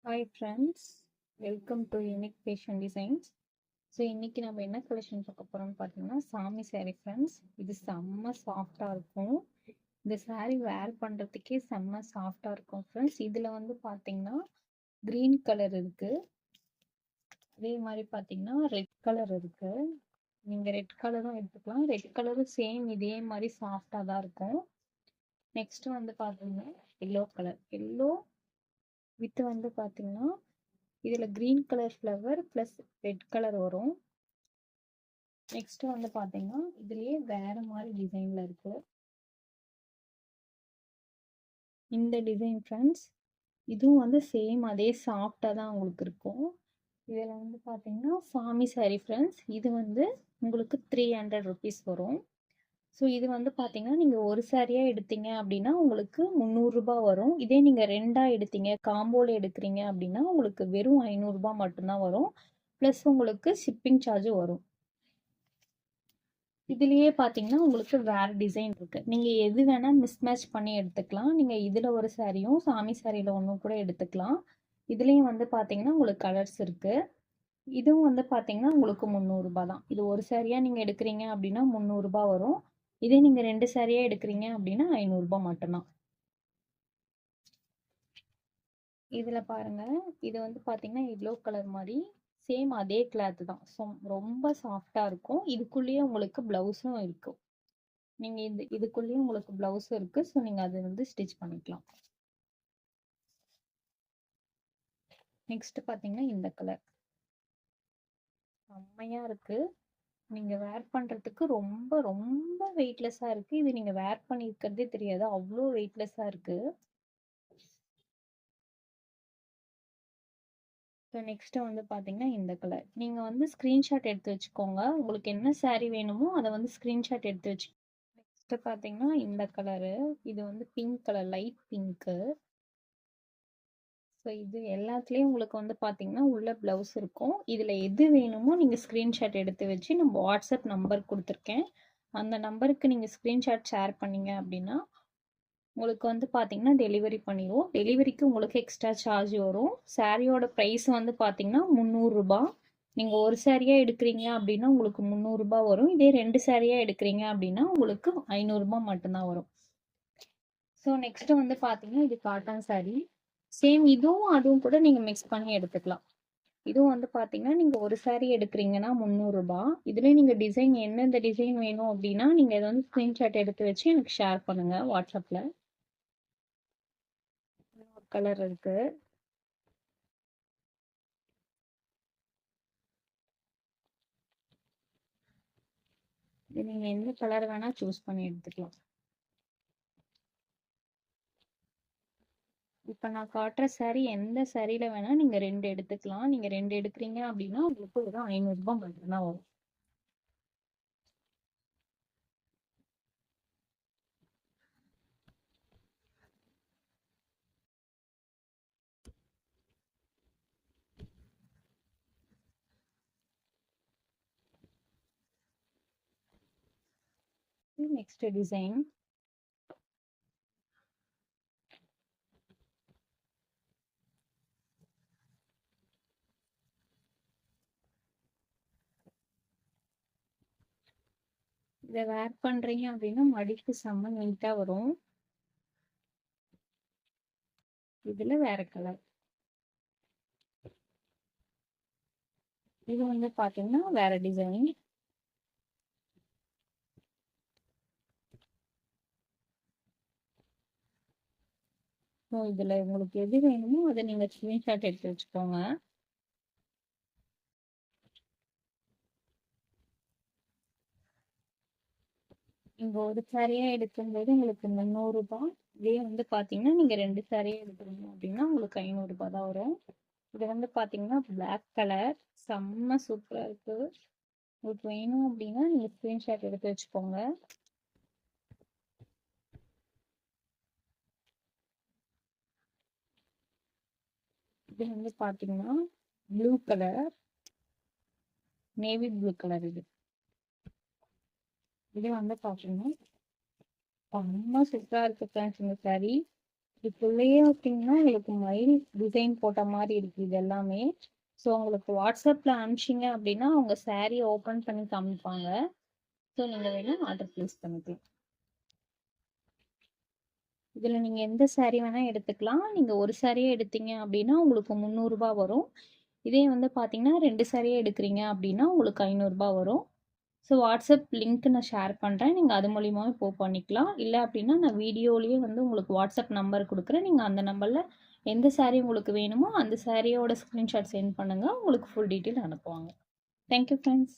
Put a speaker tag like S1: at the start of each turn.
S1: Hi friends, welcome to unique fashion designs. So இன்றைக்கி நம்ம என்ன கலெக்ஷன் பார்க்க போகிறோம்னு பார்த்தீங்கன்னா சாமி saree ஃப்ரெண்ட்ஸ். இது செம்ம சாஃப்டாக இருக்கும். இந்த saree வேர் பண்ணுறதுக்கே செம்ம சாஃப்டாக இருக்கும் ஃப்ரெண்ட்ஸ். இதில் வந்து பார்த்தீங்கன்னா க்ரீன் கலர் இருக்குது, அதே மாதிரி பார்த்தீங்கன்னா ரெட் கலர் இருக்குது. நீங்கள் ரெட் கலரும் எடுத்துக்கலாம். ரெட் கலரும் சேம் இதே மாதிரி சாஃப்டாக தான் இருக்கும். நெக்ஸ்ட்டு வந்து பார்த்தீங்கன்னா எல்லோ கலர், எல்லோ வித் வந்து பார்த்தீங்கன்னா இதில் green colour flower plus red colour வரும். நெக்ஸ்ட் வந்து பார்த்தீங்கன்னா இதுலேயே வேற மாதிரி டிசைனில் இருக்கு இந்த டிசைன் ஃப்ரெண்ட்ஸ். இதுவும் வந்து சேம் அதே சாஃப்டாக தான் உங்களுக்கு இருக்கும். இதில் வந்து பார்த்தீங்கன்னா சாமி saree ஃப்ரெண்ட்ஸ். இது வந்து உங்களுக்கு 300 ருபீஸ் வரும். ஸோ இது வந்து பார்த்தீங்கன்னா நீங்கள் ஒரு சாரியாக எடுத்தீங்க அப்படின்னா உங்களுக்கு 300 வரும். இதே நீங்கள் ரெண்டாக எடுத்தீங்க, காம்போவில் எடுக்கிறீங்க அப்படின்னா உங்களுக்கு வெறும் 500 மட்டும்தான் வரும். ப்ளஸ் உங்களுக்கு ஷிப்பிங் சார்ஜ் வரும். இதுலயே பாத்தீங்கன்னா உங்களுக்கு வேற டிசைன் இருக்கு. நீங்க எது வேணா மிஸ்மேட்ச் பண்ணி எடுத்துக்கலாம். நீங்க இதுல ஒரு சாரியும் சாமி சாரியில ஒன்றும் கூட எடுத்துக்கலாம். இதுலயும் வந்து பாத்தீங்கன்னா உங்களுக்கு கலர்ஸ் இருக்கு. இதுவும் வந்து பாத்தீங்கன்னா உங்களுக்கு 300 தான். இது ஒரு சாரியா நீங்க எடுக்கிறீங்க அப்படின்னா 300 வரும். இதே நீங்க ரெண்டு சாரியா எடுக்கிறீங்க அப்படின்னா 500 மட்டும்தான். இதுல பாருங்க, இது வந்து பாத்தீங்கன்னா எல்லோ கலர் மாதிரி சேம் அதே கிளாத் தான். ஸோ ரொம்ப சாஃப்டா இருக்கும். இதுக்குள்ளேயே உங்களுக்கு பிளவுஸும் இருக்கும். நீங்க இதுக்குள்ளேயும் உங்களுக்கு பிளவுஸ் இருக்கு. ஸோ நீங்க அதை வந்து ஸ்டிச் பண்ணிக்கலாம். நெக்ஸ்ட் பாத்தீங்கன்னா இந்த கலர் செம்மையா இருக்கு. நீங்க வேர் பண்றதுக்கு ரொம்ப ரொம்ப வெயிட்லெஸ்ஸா இருக்கு. இது நீங்க வேர் பண்ணிருக்கிறதே தெரியாது, அவ்வளோ வெயிட்லெஸ்ஸா இருக்கு. ஸோ நெக்ஸ்ட் வந்து பாத்தீங்கன்னா இந்த கலர். நீங்க வந்து ஸ்கிரீன்ஷாட் எடுத்து வச்சுக்கோங்க. உங்களுக்கு என்ன saree வேணுமோ அதை வந்து ஸ்கிரீன்ஷாட் எடுத்து வச்சு. நெக்ஸ்ட் பாத்தீங்கன்னா இந்த கலரு. இது வந்து pink colour, light pink. So இது எல்லாத்துலேயும் உங்களுக்கு வந்து பார்த்தீங்கன்னா உள்ள ப்ளவுஸ் இருக்கும். இதில் எது வேணுமோ நீங்கள் ஸ்க்ரீன்ஷாட் எடுத்து வச்சு நம்ம வாட்ஸ்அப் நம்பர் கொடுத்துருக்கேன், அந்த நம்பருக்கு நீங்கள் ஸ்க்ரீன்ஷாட் ஷேர் பண்ணீங்க அப்படின்னா உங்களுக்கு வந்து பார்த்தீங்கன்னா டெலிவரி பண்ணிடுவோம். டெலிவரிக்கு உங்களுக்கு எக்ஸ்ட்ரா சார்ஜ் வரும். சாரியோட ப்ரைஸ் வந்து பார்த்தீங்கன்னா 300 நீங்கள் ஒரு சாரியாக எடுக்கிறீங்க அப்படின்னா உங்களுக்கு 300 வரும். இதே ரெண்டு சாரியாக எடுக்கிறீங்க அப்படின்னா உங்களுக்கு 500 மட்டும்தான் வரும். ஸோ நெக்ஸ்ட் வந்து பார்த்தீங்கன்னா இது காட்டன் saree. சேம் இதுவும் அதுவும் கூட நீங்கள் மிக்ஸ் பண்ணி எடுத்துக்கலாம். இதுவும் வந்து பார்த்தீங்கன்னா நீங்கள் ஒரு saree எடுக்கிறீங்கன்னா 300. இதுலேயே நீங்கள் டிசைன் எந்தெந்த டிசைன் வேணும் அப்படின்னா நீங்கள் இதை வந்து ஸ்க்ரீன்ஷாட் எடுத்து வச்சு எனக்கு ஷேர் பண்ணுங்கள் வாட்ஸ்அப்பில். ஒரு கலர் இருக்கு. இது நீங்கள் எந்த கலர் வேணால் சூஸ் பண்ணி எடுத்துக்கலாம். இப்போ நான் காட்டுற saree எந்த சாரியில் வேணால் நீங்கள் ரெண்டு எடுத்துக்கலாம். நீங்கள் ரெண்டு எடுக்கிறீங்க அப்படின்னா உங்களுக்கு வெறும் 500 மட்டும்தான் வரும். Next design. இதை வேர் பண்றீங்க அப்படின்னா மடிப்பு செம்ம நீட்டா வரும். இதுல வேற கலர். இது வந்து பாத்தீங்கன்னா வேற டிசைன். ஸோ இதுல உங்களுக்கு எது வேணுமோ அதை நீங்க ஸ்கிரீன்ஷாட் எடுத்து வச்சுக்கோங்க. நீங்க ஒரு சாரியா எடுக்கும்போது உங்களுக்கு 300. இதே வந்து பாத்தீங்கன்னா நீங்க ரெண்டு சாரியா எடுக்கிறீங்க அப்படின்னா உங்களுக்கு 500 தான் வரும். இது வந்து பாத்தீங்கன்னா பிளாக் கலர் செம்ம சூப்பரா இருக்கு. உங்களுக்கு வேணும் அப்படின்னா நீங்க ஸ்கிரீன்ஷாட் எடுத்து வச்சுக்கோங்க. இது வந்து பாத்தீங்கன்னா blue colour, navy blue colour. இது வந்து பாத்தீங்கன்னா ரொம்ப சூப்பரா இருக்கு ஃப்ரெண்ட்ஸ் இந்த saree. இதுக்குள்ளேயே பார்த்தீங்கன்னா, உங்களுக்கு மயில் டிசைன் போட்ட மாரி இருக்கு இது எல்லாமே. ஸோ உங்களுக்கு WhatsAppல அனுப்பிச்சீங்க அப்படின்னா, அவங்க சாரிய ஓப்பன் பண்ணி காமிப்பாங்க. ஸோ நீங்க வேணா ஆர்டர் பிளேஸ் பண்ணிக்கலாம். இதுல நீங்க எந்த சாரி வேணா எடுத்துக்கலாம். நீங்க ஒரு சாரியே எடுத்தீங்க அப்படின்னா, உங்களுக்கு ரூ. 300 வரும். இதே வந்து பார்த்தீங்கன்னா, 2 சாரியே எடுக்குறீங்க அப்படின்னா, உங்களுக்கு ரூ. 500 வரும். ஸோ வாட்ஸ்அப் லிங்க் நான் ஷேர் பண்ணுறேன். நீங்கள் அது மூலியமாவே பண்ணிக்கலாம். இல்லை அப்படின்னா நான் வீடியோலேயே வந்து உங்களுக்கு வாட்ஸ்அப் நம்பர் கொடுக்குறேன். நீங்கள் அந்த நம்பரில் எந்த சாரீ உங்களுக்கு வேணுமோ அந்த சாரியோட ஸ்க்ரீன்ஷாட் சென்ட் பண்ணுங்கள். உங்களுக்கு ஃபுல் டீட்டெயில் அனுப்புவாங்க. Thank you friends.